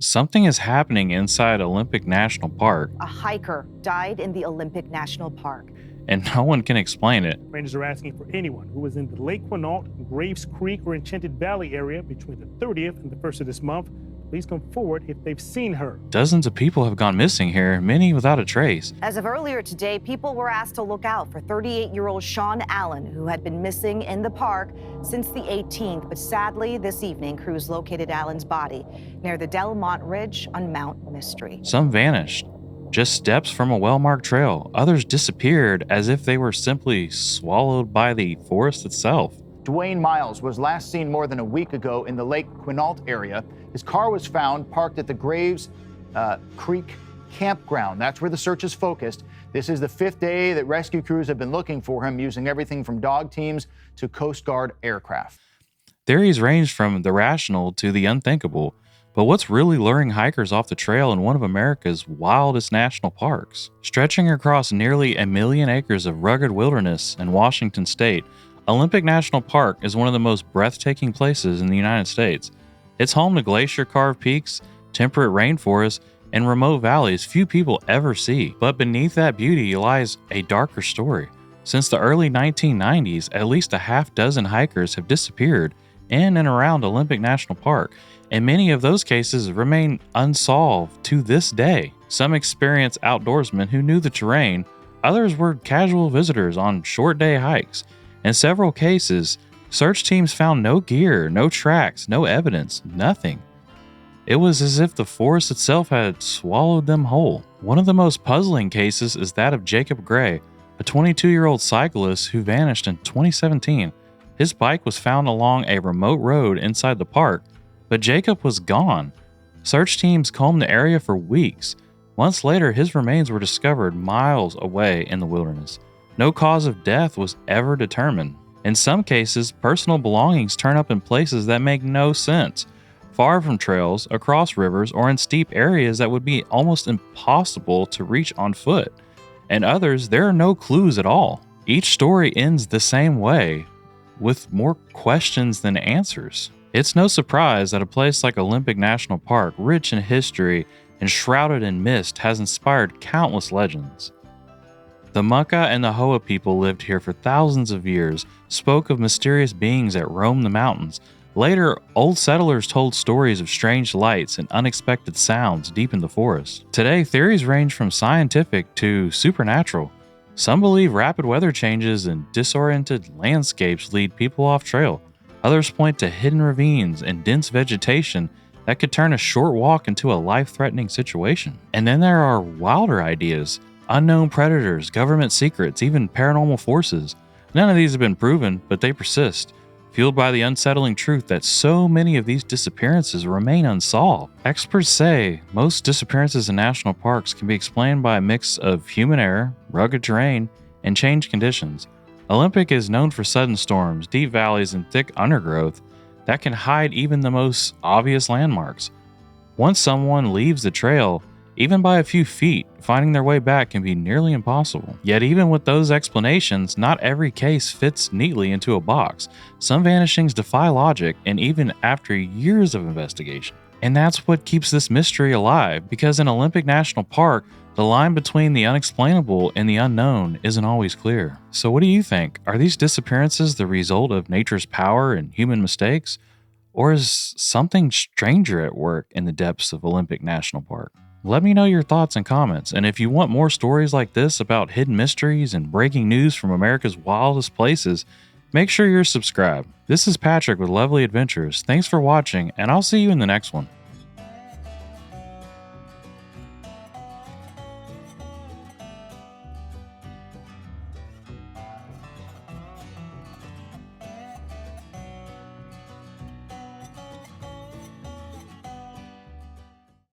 something is happening inside Olympic National Park, A hiker died in the Olympic National Park. and no one can explain it. Rangers are asking for anyone who was in the Lake Quinault, Graves Creek, or Enchanted Valley area between the 30th and the 1st of this month. Please come forward if they've seen her. Dozens of people have gone missing here, many without a trace. As of earlier today, people were asked to look out for 38-year-old Sean Allen, who had been missing in the park since the 18th. But sadly, this evening, crews located Allen's body near the Delmont Ridge on Mount Mystery. Some vanished, just steps from a well-marked trail. Others disappeared as if they were simply swallowed by the forest itself. Dwayne Miles was last seen more than a week ago in the Lake Quinault area. His car was found parked at the Graves Creek campground. That's where the search is focused. This is the 5th day that rescue crews have been looking for him, using everything from dog teams to Coast Guard aircraft. Theories range from the rational to the unthinkable, but what's really luring hikers off the trail in one of America's wildest national parks? Stretching across nearly 1 million acres of rugged wilderness in Washington state, Olympic National Park is one of the most breathtaking places in the United States. It's home to glacier-carved peaks, temperate rainforests, and remote valleys few people ever see. But beneath that beauty lies a darker story. Since the early 1990s, at least a half-dozen hikers have disappeared in and around Olympic National Park, and many of those cases remain unsolved to this day. Some experienced outdoorsmen who knew the terrain, others were casual visitors on short-day hikes. In several cases, search teams found no gear, no tracks, no evidence, nothing. It was as if the forest itself had swallowed them whole. One of the most puzzling cases is that of Jacob Gray, a 22-year-old cyclist who vanished in 2017. His bike was found along a remote road inside the park, but Jacob was gone. Search teams combed the area for weeks. Months later, his remains were discovered miles away in the wilderness. No cause of death was ever determined. In some cases, personal belongings turn up in places that make no sense, far from trails, across rivers, or in steep areas that would be almost impossible to reach on foot. And others, there are no clues at all. Each story ends the same way, with more questions than answers. It's no surprise that a place like Olympic National Park, rich in history and shrouded in mist, has inspired countless legends. The Mucka and the Hoh people lived here for thousands of years, spoke of mysterious beings that roamed the mountains. Later, old settlers told stories of strange lights and unexpected sounds deep in the forest. Today, theories range from scientific to supernatural. Some believe rapid weather changes and disoriented landscapes lead people off trail. Others point to hidden ravines and dense vegetation that could turn a short walk into a life-threatening situation. And then there are wilder ideas. Unknown predators, government secrets, even paranormal forces. None of these have been proven, but they persist, fueled by the unsettling truth that so many of these disappearances remain unsolved. Experts say most disappearances in national parks can be explained by a mix of human error, rugged terrain, and changed conditions. Olympic is known for sudden storms, deep valleys, and thick undergrowth that can hide even the most obvious landmarks. Once someone leaves the trail, even by a few feet, finding their way back can be nearly impossible. Yet even with those explanations, not every case fits neatly into a box. Some vanishings defy logic, and even after years of investigation. And that's what keeps this mystery alive, because in Olympic National Park, the line between the unexplainable and the unknown isn't always clear. So what do you think? Are these disappearances the result of nature's power and human mistakes? Or is something stranger at work in the depths of Olympic National Park? Let me know your thoughts and comments, and if you want more stories like this about hidden mysteries and breaking news from America's wildest places, make sure you're subscribed. This is Patrick with LoveLeigh Adventures. Thanks for watching, and I'll see you in the next one.